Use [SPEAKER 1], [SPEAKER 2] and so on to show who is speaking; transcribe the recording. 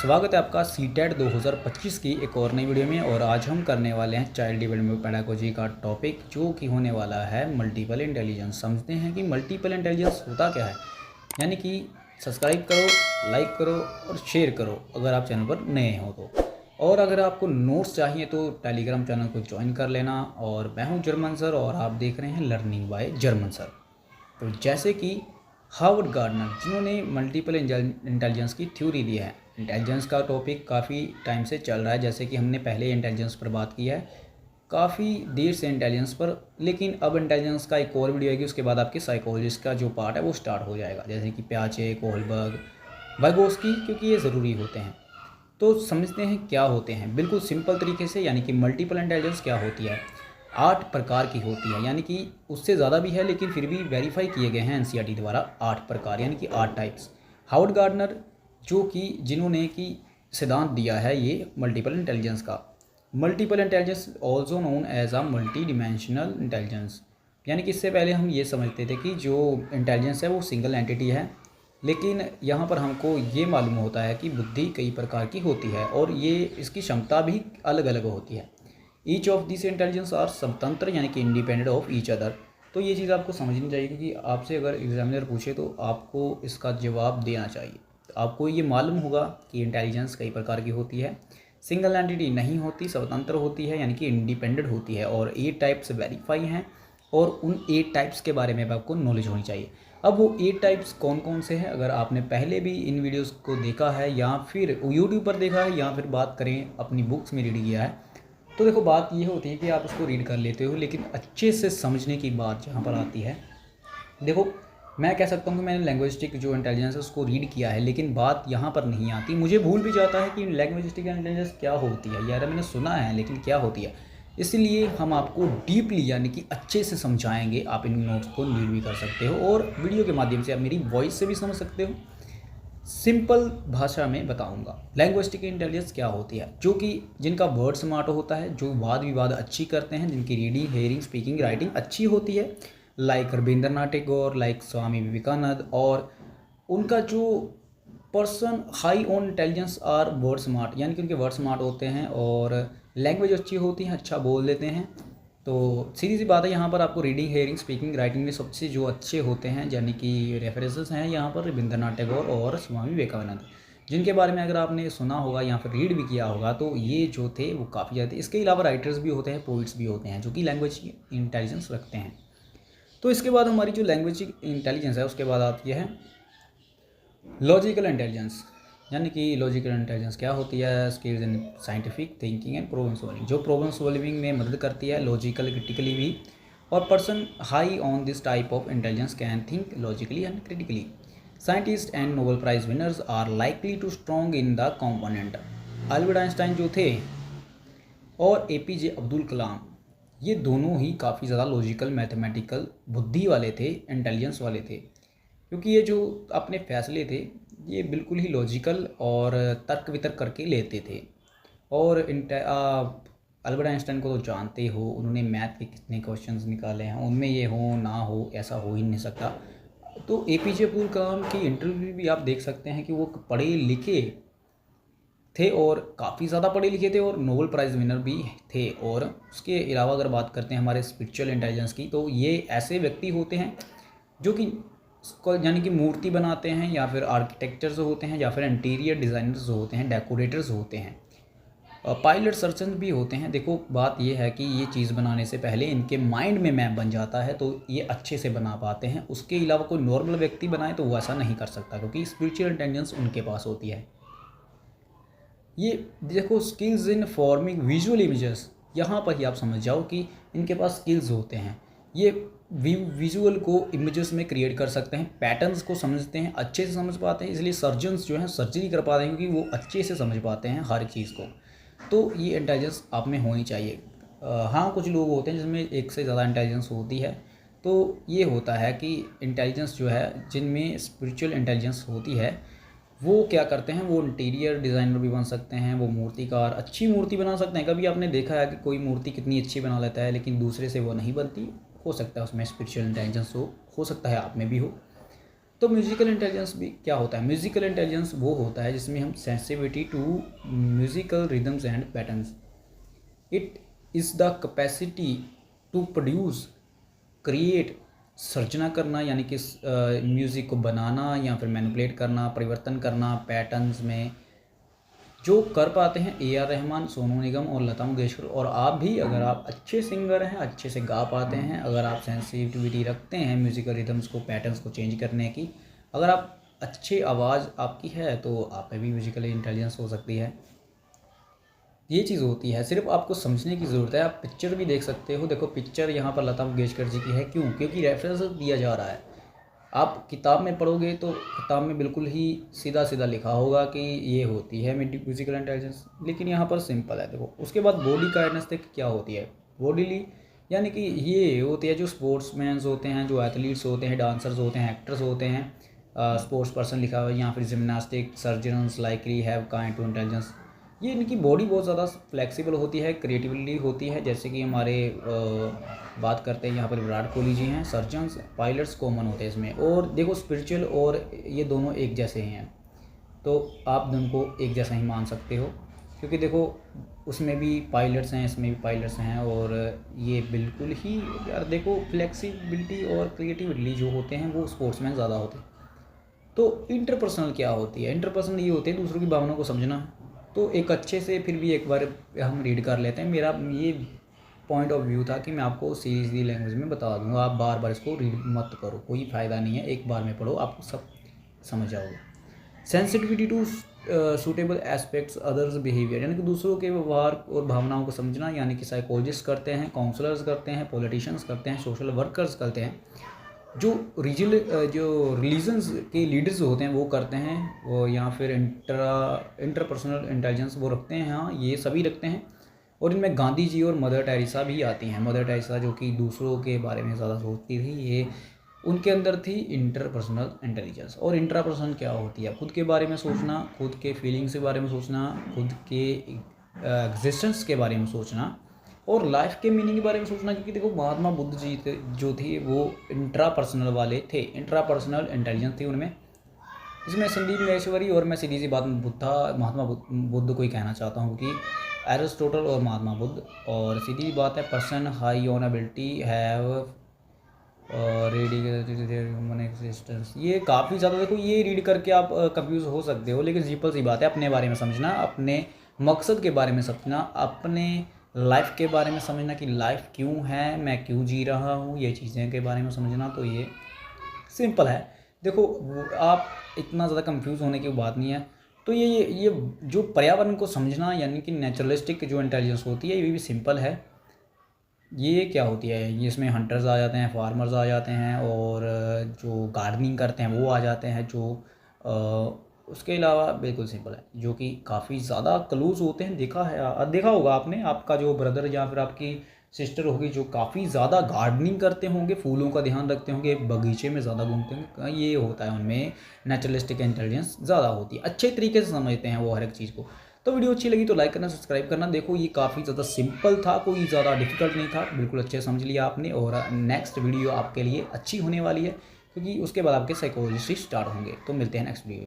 [SPEAKER 1] स्वागत है आपका सीटेट 2025 की एक और नई वीडियो में। और आज हम करने वाले हैं चाइल्ड डेवलपमेंट पेडागोजी का टॉपिक, जो कि होने वाला है मल्टीपल इंटेलिजेंस। समझते हैं कि मल्टीपल इंटेलिजेंस होता क्या है। यानी कि सब्सक्राइब करो, लाइक करो और शेयर करो अगर आप चैनल पर नए हो तो। और अगर आपको नोट्स चाहिए तो टेलीग्राम चैनल को ज्वाइन कर लेना। और मैं हूँ जर्मन सर और आप देख रहे हैं लर्निंग बाय जर्मन सर। तो जैसे कि हावर्ड गार्डनर, जिन्होंने मल्टीपल इंटेलिजेंस की थ्योरी दी है। इंटेलिजेंस का टॉपिक काफ़ी टाइम से चल रहा है, जैसे कि हमने पहले इंटेलिजेंस पर बात की है काफ़ी देर से इंटेलिजेंस पर। लेकिन अब इंटेलिजेंस का एक और वीडियो आएगी, उसके बाद आपकी साइकोलॉजिस्ट का जो पार्ट है वो स्टार्ट हो जाएगा, जैसे कि प्याचे, कोहलबर्ग, वाइगोस्की, क्योंकि ये ज़रूरी होते हैं। तो समझते हैं क्या होते हैं बिल्कुल सिंपल तरीके से। यानी कि मल्टीपल इंटेलिजेंस क्या होती है। 8 प्रकार की होती है, यानी कि उससे ज़्यादा भी है लेकिन फिर भी वेरीफाई किए गए हैं एनसीईआरटी द्वारा 8 प्रकार, यानी कि 8 टाइप्स। हावर्ड गार्डनर जो कि जिन्होंने कि सिद्धांत दिया है ये मल्टीपल इंटेलिजेंस का। Multiple intelligence also known as a multi dimensional intelligence. यानी कि इससे पहले हम ये समझते थे कि जो इंटेलिजेंस है वो सिंगल एंटिटी है, लेकिन यहाँ पर हमको ये मालूम होता है कि बुद्धि कई प्रकार की होती है और ये इसकी क्षमता भी अलग अलग होती है। Each of this intelligence are स्वतंत्र, यानी कि इंडिपेंडेंट ऑफ ईच अदर। तो ये चीज़ आपको समझनी चाहिए, क्योंकि आपसे अगर एग्जामिनर पूछे तो आपको इसका जवाब देना चाहिए। तो आपको ये मालूम होगा कि इंटेलिजेंस कई प्रकार की होती है, सिंगल एंटिटी नहीं होती, स्वतंत्र होती है, यानी कि इंडिपेंडेंट होती है। और 8 टाइप्स वेरीफाई हैं और उन 8 टाइप्स के बारे में भी आपको नॉलेज होनी चाहिए। अब वो 8 टाइप्स कौन कौन से हैं, अगर आपने पहले भी इन वीडियोस को देखा है या फिर यूट्यूब पर देखा है या फिर बात करें अपनी बुक्स में रीड किया है, तो देखो बात ये होती है कि आप उसको रीड कर लेते हो, लेकिन अच्छे से समझने की बात जहाँ पर आती है। देखो मैं कह सकता हूँ कि मैंने लैंग्विस्टिक जो इंटेलिजेंस है उसको रीड किया है, लेकिन बात यहाँ पर नहीं आती। मुझे भूल भी जाता है कि लैंग्विस्टिक इंटेलिजेंस क्या होती है। यार मैंने सुना है लेकिन क्या होती है। इसलिए हम आपको डीपली यानी कि अच्छे से समझाएंगे। आप इन नोट्स को रीड भी कर सकते हो और वीडियो के माध्यम से आप मेरी वॉइस से भी समझ सकते हो। सिंपल भाषा में बताऊंगा लैंग्विस्टिक इंटेलिजेंस क्या होती है। जो कि जिनका वर्ड स्मार्ट होता है, जो वाद विवाद अच्छी करते हैं, जिनकी रीडिंग, हेयरिंग, स्पीकिंग, राइटिंग अच्छी होती है, लाइक रविंद्रनाथ टैगोर, लाइक स्वामी विवेकानंद। और उनका जो person high on intelligence are word smart, यानी कि उनके वर्ड स्मार्ट होते हैं और लैंग्वेज अच्छी होती है, अच्छा बोल लेते हैं। तो सीधी सी बात है, यहाँ पर आपको रीडिंग, हेयरिंग, स्पीकिंग, राइटिंग में सबसे जो अच्छे होते हैं, यानी कि रेफरेंसेस हैं यहाँ पर रविंद्रनाथ टैगोर और स्वामी विवेकानंद, जिनके बारे में अगर आपने सुना होगा या फिर रीड भी किया होगा तो ये जो थे वो काफ़ी ज़्यादा थे। इसके अलावा राइटर्स भी होते हैं, पोइट्स भी होते हैं, जो कि लैंग्वेज इंटेलिजेंस रखते हैं। तो इसके बाद हमारी जो लैंग्वेज इंटेलिजेंस है उसके बाद आती है लॉजिकल इंटेलिजेंस। यानी कि लॉजिकल इंटेलिजेंस क्या होती है। Skills in scientific thinking and problem solving, जो प्रॉब्लम सॉल्विंग में मदद करती है, लॉजिकल क्रिटिकली भी। और person high on this type of intelligence can think logically and critically. Scientist and Nobel prize winners are likely to strong in the component. Albert Einstein जो थे और एपीजे अब्दुल कलाम, ये दोनों ही काफ़ी ज़्यादा लॉजिकल, मैथमेटिकल बुद्धि वाले थे, इंटेलिजेंस वाले थे, क्योंकि ये जो अपने फैसले थे ये बिल्कुल ही लॉजिकल और तर्क वितर्क करके लेते थे। और अल्बर्ट आइंस्टाइन को तो जानते हो, उन्होंने मैथ के कितने क्वेश्चंस निकाले हैं, उनमें ये हो ना हो ऐसा हो ही नहीं सकता। तो एपीजे अब्दुल कलाम की इंटरव्यू भी आप देख सकते हैं कि वो पढ़े लिखे थे और काफ़ी ज़्यादा पढ़े लिखे थे और नोबेल प्राइज़ विनर भी थे। और उसके अलावा अगर बात करते हैं हमारे स्पिरिचुअल इंटेलिजेंस की, तो ये ऐसे व्यक्ति होते हैं जो कि यानी कि मूर्ति बनाते हैं, या फिर आर्किटेक्चर्स होते हैं, या फिर इंटीरियर डिज़ाइनर्स होते हैं, डेकोरेटर्स होते हैं, पायलट सर्जन भी होते हैं। देखो बात ये है कि ये चीज़ बनाने से पहले इनके माइंड में मैप बन जाता है, तो ये अच्छे से बना पाते हैं। उसके अलावा कोई नॉर्मल व्यक्ति बनाए तो वो ऐसा नहीं कर सकता, क्योंकि स्पिरिचुअल इंटेलिजेंस उनके पास होती है। ये देखो skills in forming visual images, यहाँ पर ही आप समझ जाओ कि इनके पास स्किल्स होते हैं। ये विजुअल को इमेजेस में क्रिएट कर सकते हैं, पैटर्न्स को समझते हैं, अच्छे से समझ पाते हैं, इसलिए सर्जन्स जो हैं सर्जरी कर पाते हैं, क्योंकि वो अच्छे से समझ पाते हैं हर चीज़ को। तो ये इंटेलिजेंस आप में होनी चाहिए। हाँ कुछ लोग होते हैं जिसमें एक से ज़्यादा इंटेलिजेंस होती है। तो ये होता है कि इंटेलिजेंस जो है, जिनमें स्पिरिचुअल इंटेलिजेंस होती है, वो क्या करते हैं, वो इंटीरियर डिज़ाइनर भी बन सकते हैं, वो मूर्तिकार, अच्छी मूर्ति बना सकते हैं। कभी आपने देखा है कि कोई मूर्ति कितनी अच्छी बना लेता है लेकिन दूसरे से वो नहीं बनती, हो सकता है उसमें स्पिरिचुअल इंटेलिजेंस हो सकता है आप में भी हो। तो म्यूज़िकल इंटेलिजेंस भी क्या होता है? म्यूज़िकल इंटेलिजेंस वो होता है जिसमें हम sensitivity to musical rhythms and patterns. It is the capacity to produce, create, सर्जना करना, यानी कि म्यूज़िक को बनाना या फिर मैनिपुलेट करना, परिवर्तन करना पैटर्न्स में, जो कर पाते हैं ए आर रहमान, सोनू निगम और लता मंगेशकर। और आप भी, अगर आप अच्छे सिंगर हैं, अच्छे से गा पाते हैं, अगर आप सेंसिटिविटी रखते हैं म्यूज़िकल रिदम्स को, पैटर्न्स को चेंज करने की, अगर आप अच्छी आवाज़ आपकी है, तो आप में भी म्यूज़िकल इंटेलिजेंस हो सकती है। ये चीज़ होती है, सिर्फ आपको समझने की ज़रूरत है। आप पिक्चर भी देख सकते हो। देखो पिक्चर यहाँ पर लता मंगेशकर जी की है, क्यों? क्योंकि रेफरेंस दिया जा रहा है। आप किताब में पढ़ोगे तो किताब में बिल्कुल ही सीधा सीधा लिखा होगा कि ये होती है म्यूज़िकल इंटेलिजेंस, लेकिन यहाँ पर सिंपल है। देखो उसके बाद बॉडी काइनेस्टिक क्या होती है? बॉडीली यानी कि ये होती है जो स्पोर्ट्समैन्स होते हैं, जो एथलीट्स होते हैं, डांसर्स होते हैं, एक्टर्स होते हैं, स्पोर्ट्स पर्सन लिखा हुआ है, या फिर gymnastic surgeons likely have kind to intelligence. ये इनकी बॉडी बहुत ज़्यादा फ्लेक्सिबल होती है, क्रिएटिवली होती है। जैसे कि हमारे बात करते हैं यहाँ पर विराट कोहली जी हैं, सर्जन्स, पायलट्स कॉमन होते हैं इसमें। और देखो स्पिरिचुअल और ये दोनों एक जैसे ही हैं, तो आप दोनों को एक जैसा ही मान सकते हो, क्योंकि देखो उसमें भी पायलट्स हैं, इसमें भी पायलट्स हैं। और ये बिल्कुल ही यार देखो फ्लेक्सिबिलिटी और क्रिएटिविटी जो होते हैं वो स्पोर्ट्समैन ज़्यादा होते हैं। तो इंटरपर्सनल क्या होती है? इंटरपर्सनल ये होते हैं दूसरों की भावनाओं को समझना। तो एक अच्छे से फिर भी एक बार हम रीड कर लेते हैं। मेरा ये पॉइंट ऑफ व्यू था कि मैं आपको सीरीजली लैंग्वेज में बता दूंगा, आप बार बार इसको रीड मत करो, कोई फ़ायदा नहीं है। एक बार में पढ़ो, आपको सब समझ जाओगे। Sensitivity to suitable aspects others behaviour, यानी कि दूसरों के व्यवहार और भावनाओं को समझना, यानी कि साइकोलॉजिस्ट करते हैं, काउंसलर्स करते हैं, पॉलिटिशियंस करते हैं, सोशल वर्कर्स करते हैं, जो रिलीजन्स के लीडर्स होते हैं वो करते हैं, वो या फिर इंटरपर्सनल इंटेलिजेंस वो रखते हैं। हाँ, ये सभी रखते हैं। और इनमें गांधी जी और मदर टेरेसा भी आती हैं। मदर टेरेसा जो कि दूसरों के बारे में ज़्यादा सोचती थी, ये उनके अंदर थी इंटरपर्सनल इंटेलिजेंस। और इंट्रापर्सनल क्या होती है? खुद के बारे में सोचना, खुद के फीलिंग्स के बारे में सोचना, खुद के एग्जिस्टेंस के बारे में सोचना, और लाइफ के मीनिंग के बारे में सोचना। क्योंकि देखो महात्मा बुद्ध जी जो थे वो इंट्रापर्सनल वाले थे, इंट्रापर्सनल इंटेलिजेंस थी उनमें। इसमें संदीप महेश्वरी, और मैं सीधी सी बात महात्मा बुद्ध को ही कहना चाहता हूँ कि एरिस्टोटल और महात्मा बुद्ध, और सीधी बात है person high on ability have human existence. ये काफ़ी ज़्यादा देखो, ये रीड करके आप कंफ्यूज हो सकते हो, लेकिन सिंपल सी बात है, अपने बारे में समझना, अपने मकसद के बारे में समझना, अपने लाइफ के बारे में समझना कि लाइफ क्यों है, मैं क्यों जी रहा हूँ, ये चीज़ें के बारे में समझना। तो ये सिंपल है। देखो आप इतना ज़्यादा कंफ्यूज होने की बात नहीं है। तो ये जो पर्यावरण को समझना, यानी कि नेचुरलिस्टिक जो इंटेलिजेंस होती है, ये भी सिंपल है। ये क्या होती है? ये इसमें हंटर्स आ जाते हैं, फार्मर्स आ जाते हैं, और जो गार्डनिंग करते हैं वो आ जाते हैं, जो उसके अलावा बिल्कुल सिंपल है, जो कि काफ़ी ज़्यादा क्लूज होते हैं। देखा होगा आपने, आपका जो ब्रदर या फिर आपकी सिस्टर होगी जो काफ़ी ज़्यादा गार्डनिंग करते होंगे, फूलों का ध्यान रखते होंगे, बगीचे में ज़्यादा घूमते होंगे, ये होता है उनमें नेचुरलिस्टिक इंटेलिजेंस ज़्यादा होती है। अच्छे तरीके से समझते हैं वो हर एक चीज़ को। तो वीडियो अच्छी लगी तो लाइक करना, सब्सक्राइब करना। देखो ये काफ़ी ज़्यादा सिंपल था, कोई ज़्यादा डिफिकल्ट नहीं था, बिल्कुल अच्छे समझ लिया आपने। और नेक्स्ट वीडियो आपके लिए अच्छी होने वाली है, क्योंकि उसके बाद आपके साइकोलॉजी स्टार्ट होंगे। तो मिलते हैं नेक्स्ट वीडियो।